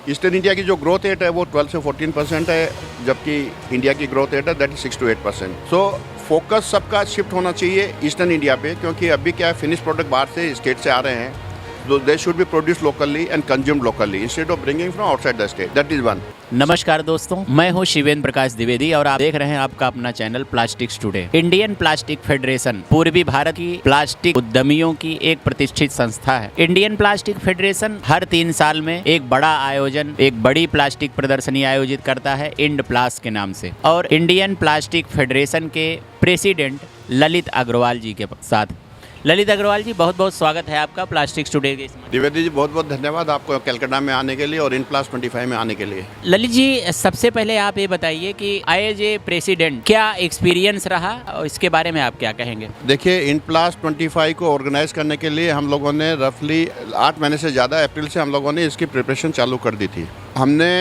Eastern India की जो growth rate है वो 12 से 14% है, जबकि इंडिया की ग्रोथ रेट है that is 6 to 8%। So focus सबका शिफ्ट होना चाहिए ईस्टर्न इंडिया पे, क्योंकि अभी क्या फिनिश प्रोडक्ट बाहर से स्टेट से आ रहे हैं, so they should be produced locally and consumed locally instead of bringing from outside the state. That is one. नमस्कार दोस्तों, मैं हूं शिवेंद्र प्रकाश द्विवेदी और आप देख रहे हैं आपका अपना channel plastics today. Indian plastic federation पूर्वी भारत की प्लास्टिक उद्यमियों की एक प्रतिष्ठित संस्था है। इंडियन प्लास्टिक फेडरेशन हर 3 साल में एक बड़ा आयोजन, एक बड़ी प्लास्टिक प्रदर्शनी आयोजित करता है इंड प्लास के नाम से। और इंडियन प्लास्टिक फेडरेशन के प्रेसिडेंट ललित अग्रवाल जी के साथ। ललित अग्रवाल जी, बहुत बहुत स्वागत है आपका प्लास्टिक्स टुडे के इसमें। द्विवेदी जी, बहुत बहुत धन्यवाद आपको कलकत्ता में आने के लिए और इन प्लास 25 में आने के लिए। ललित जी, सबसे पहले आप ये बताइए कि एज ए प्रेसिडेंट क्या एक्सपीरियंस रहा और इसके बारे में आप क्या कहेंगे? देखिए, इन प्लास 25 को ऑर्गेनाइज करने के लिए हम लोगों ने रफली 8 महीने से ज़्यादा, अप्रैल से हम लोगों ने इसकी प्रिपरेशन चालू कर दी थी। हमने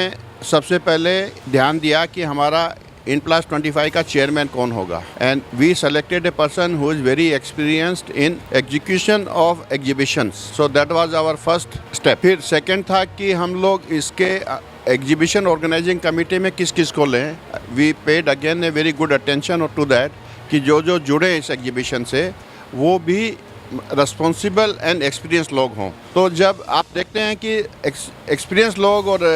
सबसे पहले ध्यान दिया कि हमारा इन प्लास 25 का चेयरमैन कौन होगा, and we selected a person who is very experienced in execution of exhibitions, so that was our first step. फिर सेकंड था कि हम लोग इसके एग्जीबिशन ऑर्गेनाइजिंग कमेटी में किस किस को लें। We paid again a very good attention to that कि जो जुड़े इस एग्जीबिशन से वो भी रिस्पॉन्सिबल एंड एक्सपीरियंस लोग हों। तो जब आप देखते हैं कि एक्सपीरियंस लोग और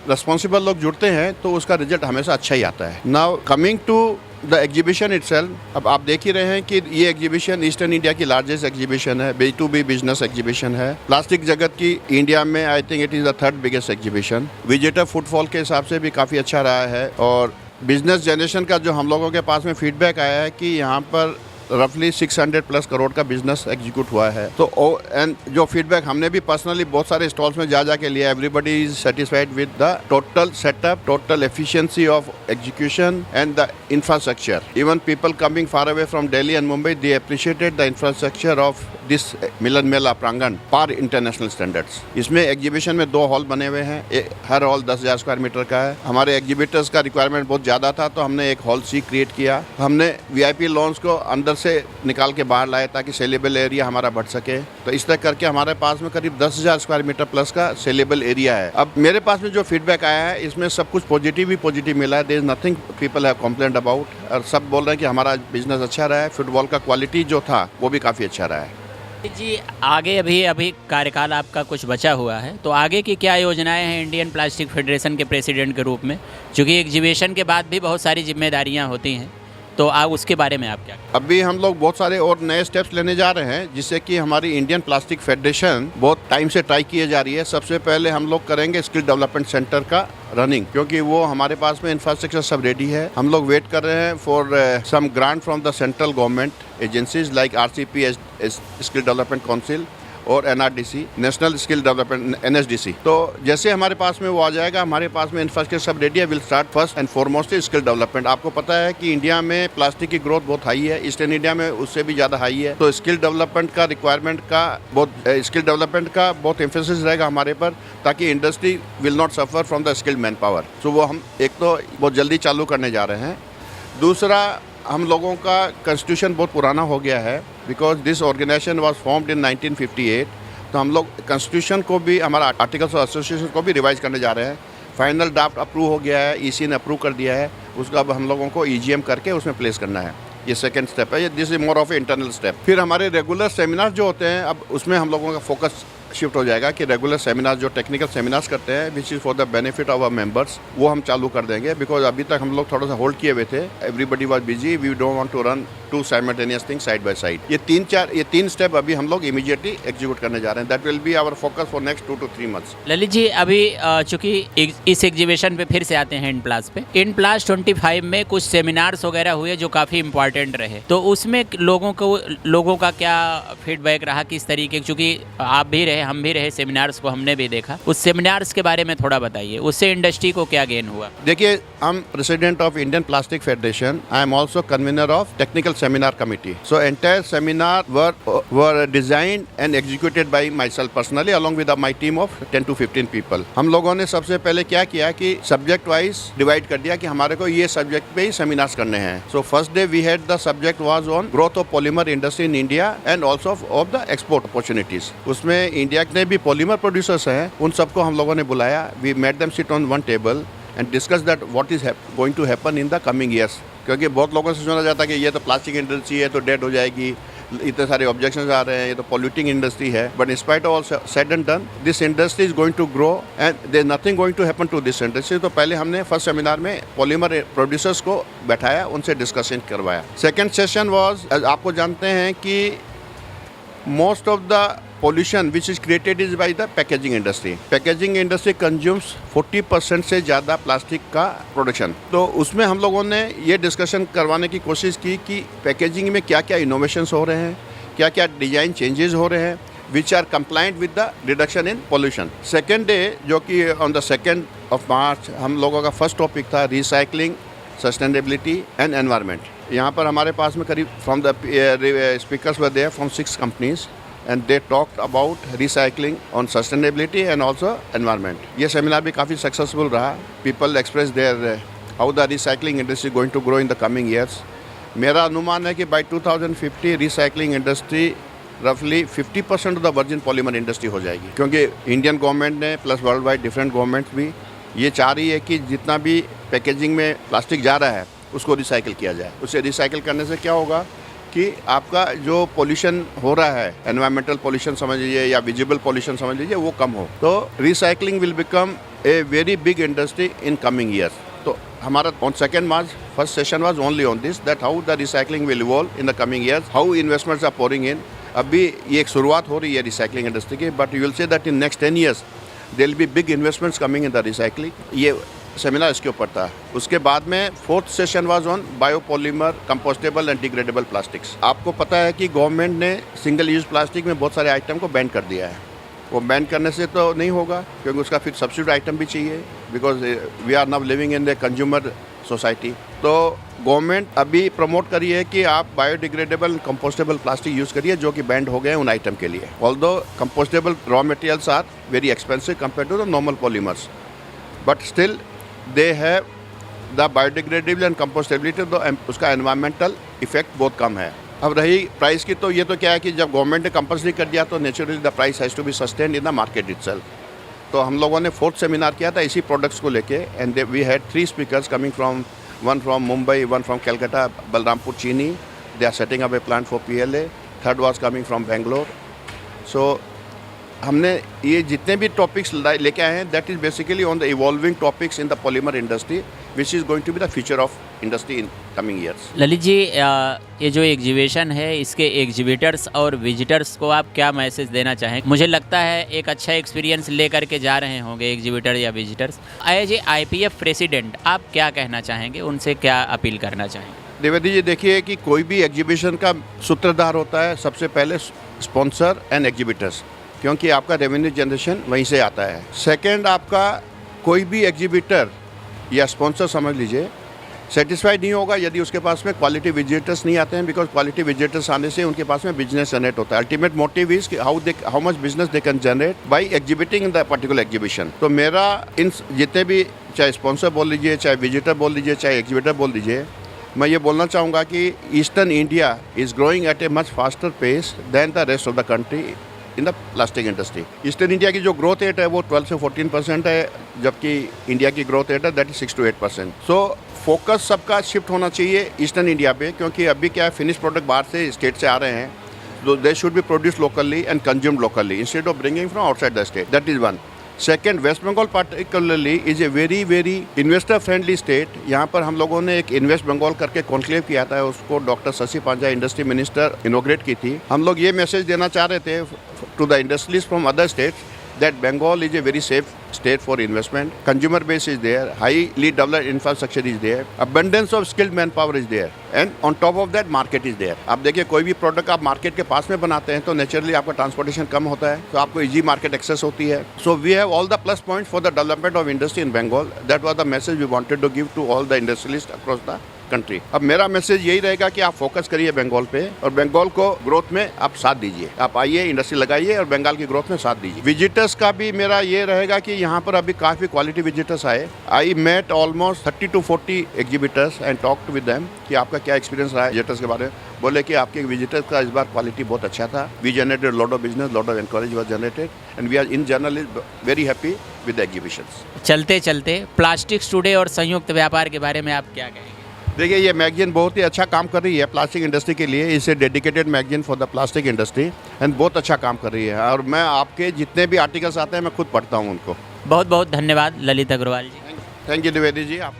रिस्पॉन्सिबल लोग जुड़ते हैं तो उसका रिजल्ट हमेशा अच्छा ही आता है। Now coming to the exhibition itself, अब आप देख ही रहे हैं कि ये एग्जीबिशन ईस्टर्न इंडिया की लार्जेस्ट एग्जीबिशन है, B2B बिजनेस एग्जीबिशन है। प्लास्टिक जगत की इंडिया में I think it is the 3rd biggest exhibition. Visitor footfall के हिसाब से भी काफ़ी अच्छा रहा है, और बिजनेस जनरेशन का जो हम लोगों के पास में फीडबैक आया है कि यहाँ पर रफली 600+ करोड़ का बिजनेस एग्जीक्यूट हुआ है। तो एंड जो फीडबैक हमने भी पर्सनली बहुत सारे स्टॉल्स में जा के लिया, everybody is satisfied with the total setup, total efficiency of execution and the infrastructure. Even people coming far away from Delhi and Mumbai, they appreciated the infrastructure of this Milan Mela प्रांगण पार इंटरनेशनल स्टैंडर्ड्स। इसमें exhibition में 2 hall बने हुए हैं, हर hall 10,000 square metre का है। हमारे exhibitors का रिक्वायरमेंट बहुत ज़्यादा था, तो हमने एक हॉल C क्रिएट किया। हमने VIP लॉन्च को अंदर से निकाल के बाहर लाए ताकि सेलेबल एरिया हमारा बढ़ सके। तो इस तरह करके हमारे पास में करीब 10,000 स्क्वायर मीटर प्लस का सेलेबल एरिया है। अब मेरे पास में जो फीडबैक आया है इसमें सब कुछ पॉजिटिव ही पॉजिटिव मिला है। There is nothing people have complaint about, और सब बोल रहे हैं कि हमारा बिजनेस अच्छा रहा है। फुटबॉल का क्वालिटी जो था वो भी काफ़ी अच्छा रहा है। जी, आगे अभी कार्यकाल आपका कुछ बचा हुआ है, तो आगे की क्या योजनाएं हैं इंडियन प्लास्टिक फेडरेशन के प्रेसिडेंट के रूप में? क्योंकि एग्जीबिशन के बाद भी बहुत सारी जिम्मेदारियां होती हैं, तो आप उसके बारे में आप क्या? अभी हम लोग बहुत सारे और नए स्टेप्स लेने जा रहे हैं, जिससे कि हमारी इंडियन प्लास्टिक फेडरेशन बहुत टाइम से ट्राई किए जा रही है। सबसे पहले हम लोग करेंगे स्किल डेवलपमेंट सेंटर का रनिंग, क्योंकि वो हमारे पास में इंफ्रास्ट्रक्चर सब रेडी है। हम लोग वेट कर रहे हैं for some grant from the central government agencies like RCP skill development council और NRDC national skill development NSDC। तो जैसे हमारे पास में वो आ जाएगा, हमारे पास में इंफ्रास्ट्रक्चर सब रेडी है। Will start first and foremost skill development. आपको पता है कि इंडिया में प्लास्टिक की ग्रोथ बहुत हाई है, ईस्टर्न इंडिया में उससे भी ज़्यादा हाई है। तो स्किल डेवलपमेंट का रिक्वायरमेंट का बहुत एम्फेसिस रहेगा हमारे पर, ताकि industry will not suffer from the skilled manpower. So वो हम एक तो बहुत जल्दी चालू करने जा रहे हैं। दूसरा, हम लोगों का कॉन्स्टिट्यूशन बहुत पुराना हो गया है, because this organisation was formed in 1958। तो हम लोग कॉन्स्टिट्यूशन को भी, हमारा आर्टिकल्स ऑफ एसोसिएशन को भी रिवाइज करने जा रहे हैं। फाइनल ड्राफ्ट अप्रूव हो गया है, EC ने अप्रूव कर दिया है। उसका अब हम लोगों को EGM करके उसमें प्लेस करना है। ये सेकंड स्टेप है, this is more of a internal step. फिर हमारे रेगुलर सेमिनार जो होते हैं, अब उसमें हम लोगों का फोकस शिफ्ट हो जाएगा कि रेगुलर सेमिनार जो टेक्निकल सेमिनार्स करते हैं which is for the benefit of our members, वो हम चालू कर देंगे। बिकॉज अभी तक हम लोग थोड़ा सा होल्ड किए हुए थे, everybody was busy, we don't want to run 2 simultaneous things side by side. ये 3 स्टेप अभी हम लोग इमीडिएटली एग्जीक्यूट करने जा रहे हैं। That will be our focus for next 2 to 3 months। Lalit ji, अभी चूंकि इस एग्जीबिशन पे फिर से आते हैं इन प्लास पे, इन प्लास 25 में कुछ सेमिनार्स वगैरह हुए जो काफ़ी इंपॉर्टेंट रहे, तो उसमें लोगों का क्या फीडबैक रहा, किस तरीके? क्योंकि आप भी रहे, हम भी रहे, सेमिनार्स को हमने भी देखा। उस सेमिनार्स के बारे में थोड़ा बताइए, उससे इंडस्ट्री को क्या गेन हुआ? देखिए, I'm President of Indian Plastic Federation. I am also convener of Technical Seminar Committee. So entire seminar were designed and executed by myself personally along with my team of 10 to 15 people. हम लोगों ने सबसे पहले क्या किया कि subject wise divide कर दिया कि हमारे को ये सब्जेक्ट पे ही सेमिनार्स करने हैं. So first day we had the subject was on growth of polymer industry in India and also of the export opportunities. उसमें इंडिया के भी पॉलीमर प्रोड्यूसर्स हैं, उन सबको हम लोगों ने बुलाया. We made them sit on one table and discuss that what is going to happen in the coming years. क्योंकि बहुत लोगों से सुना जाता है कि ये तो प्लास्टिक इंडस्ट्री है तो डेड हो जाएगी, इतने सारे ऑब्जेक्शंस आ रहे हैं, ये तो पॉल्यूटिंग इंडस्ट्री है. But in spite of all said and done, this industry is going to grow and there is nothing going to happen to this industry. तो पहले हमने फर्स्ट सेमिनार में पॉलीमर प्रोड्यूसर्स को बैठाया, उनसे डिस्कशन करवाया. Second session was, आपको जानते हैं कि most of the pollution which is created is by the packaging industry. Packaging industry consumes 40% से ज़्यादा प्लास्टिक का प्रोडक्शन. तो उसमें हम लोगों ने ये डिस्कशन करवाने की कोशिश की कि पैकेजिंग में क्या क्या इनोवेशंस हो रहे हैं, क्या क्या डिज़ाइन चेंजेस हो रहे हैं which are compliant with the reduction in pollution. Second day जो कि on the 2nd of March हम लोगों का फर्स्ट टॉपिक था रिसाइकलिंग, सस्टेनेबिलिटी एंड एनवायरनमेंट. यहाँ पर हमारे पास में करीब from the speakers were there from 6 companies and they talked about recycling on sustainability and also environment. ये सेमिनार भी काफ़ी सक्सेसफुल रहा. People express there how the recycling industry going to grow in the coming years. मेरा अनुमान है कि by 2050 recycling industry रफली 50% of the virgin polymer industry हो जाएगी. क्योंकि इंडियन गवर्नमेंट ने plus world wide different governments भी ये चाह रही है कि जितना भी पैकेजिंग में प्लास्टिक जा रहा है उसको रिसाइकिल किया जाए. उसे रिसाइकिल करने से क्या होगा कि आपका जो पोल्यूशन हो रहा है, एनवायरमेंटल पोल्यूशन समझ लीजिए या विजिबल पोल्यूशन समझ लीजिए, वो कम हो. तो recycling will become a very big industry in coming years. तो हमारा on 2nd March first session was only on this, that how the recycling will evolve in the coming years, how investments are pouring in. अभी ये एक शुरुआत हो रही है recycling industry की, but you will see that in next 10 years there will be big investments coming in the recycling. ये seminar इसके ऊपर था. उसके बाद में 4th session was on biopolymer, compostable and degradable plastics. आपको पता है कि गवर्नमेंट ने सिंगल यूज प्लास्टिक में बहुत सारे आइटम को बैन कर दिया है. वो बैन करने से तो नहीं होगा क्योंकि उसका फिर सब्सिट्यूट आइटम भी चाहिए, because we are now living in the consumer society. तो गवर्नमेंट अभी प्रमोट करी है कि आप biodegradable and compostable plastic use करिए जो कि बैंड हो गए हैं उन आइटम के लिए. Although compostable raw materials are very expensive compare to the normal polymers, but still they have the biodegradable and compostability, तो उसका एनवायरमेंटल इफेक्ट बहुत कम है. अब रही प्राइस की, तो ये तो क्या है कि जब गवर्नमेंट ने कंपल्सरी कर दिया तो naturally the price has to be sustained in the market itself. तो हम लोगों ने 4th सेमिनार किया था इसी प्रोडक्ट्स को लेके, and we had 3 speakers coming from, one from Mumbai, one from Calcutta, Balrampur Chini. They are setting up a plant for PLA. Third was coming from Bangalore. So हमने ये जितने भी topics लेके आए हैं, that is basically on the evolving topics in the polymer industry which is going to be the future of industry in coming years. Lalit ji, ये जो exhibition है इसके एग्जीबिटर्स और विजिटर्स को आप क्या मैसेज देना चाहें? मुझे लगता है एक अच्छा एक्सपीरियंस लेकर के जा रहे होंगे एग्जीबिटर या visitors. As a IPF president आप क्या कहना चाहेंगे, उनसे क्या अपील करना चाहेंगे? द्विवेदी जी, देखिए कि कोई भी एग्जीबिशन का सूत्रधार होता है सबसे पहले स्पॉन्सर एंड एग्जीबिटर्स, क्योंकि आपका रेवेन्यू जनरेशन वहीं से आता है. सेकंड, आपका कोई भी एग्जीबिटर या स्पॉन्सर समझ लीजिए सेटिस्फाइड नहीं होगा यदि उसके पास में क्वालिटी विजिटर्स नहीं आते हैं, बिकॉज क्वालिटी विजिटर्स आने से उनके पास में बिजनेस जनरेट होता है. Ultimate motive is how much business they can generate by exhibiting in the particular exhibition. तो मेरा इन जितने भी, चाहे स्पॉन्सर बोल लीजिए, चाहे विजिटर बोल लीजिए, चाहे एग्जीबिटर बोल लीजिए, मैं ये बोलना चाहूँगा कि eastern India is growing at a much faster pace than the rest of the country in the plastic industry. Eastern India की जो ग्रोथ रेट है वो 12 से 14% है, जबकि इंडिया की ग्रोथ रेट है that is 6 to 8%. So focus सबका शिफ्ट होना चाहिए ईस्टर्न इंडिया पे, क्योंकि अभी क्या है, फिनिश प्रोडक्ट बाहर से स्टेट से आ रहे हैं, तो they should be produce locally and consumed locally instead of bringing from outside the state. That is one. Second, west Bengal particularly is a very very investor friendly state. यहाँ पर हम लोगों ने एक इन्वेस्ट बंगाल करके कॉन्क्लेव किया था, उसको doctor Shashi Panja industry minister इनोग्रेट की थी. हम लोग ये मैसेज देना चाह रहे थे to the industries from other states that Bengal is a very safe state for investment. Consumer base is there, highly developed infrastructure is there, abundance of skilled manpower is there, and on top of that market is there. आप देखिए कोई भी product आप market के पास में बनाते हैं तो नेचुरली आपका ट्रांसपोर्टेशन कम होता है, तो आपको इजी मार्केट एक्सेस होती है. So we have all the plus point for the development of industry in Bengal. That was the message we wanted to give to all the industrialist across the country. अब मेरा message यही रहेगा कि आप focus करिए बंगाल पे और बंगाल को ग्रोथ में आप साथ दीजिए। आप आइए, इंडस्ट्री लगाइए और बंगाल की ग्रोथ में साथ दीजिए। विजिटर्स का भी मेरा ये रहेगा कि यहाँ पर अभी काफ़ी क्वालिटी विजिटर्स आए। I met almost 30 to 40 exhibitors and talked with them कि आपका क्या एक्सपीरियंस रहा है विजिटर्स के बारे में। बोले कि आपके विजिटर्स का इस बार क्वालिटी बहुत अच्छा था। We generated lot of business, lot of encourage was generated and we are in general very happy with the exhibitions. चलते चलते प्लास्टिक्स टुडे और संयुक्त व्यापार के बारे में आप क्या कहेंगे? देखिए, ये मैगजीन बहुत ही अच्छा काम कर रही है प्लास्टिक इंडस्ट्री के लिए। इसे dedicated magazine for the plastic industry and बहुत अच्छा काम कर रही है और मैं आपके जितने भी आर्टिकल्स आते हैं मैं खुद पढ़ता हूँ उनको। बहुत बहुत धन्यवाद ललित अग्रवाल जी। Thank you Dwivedi ji. आप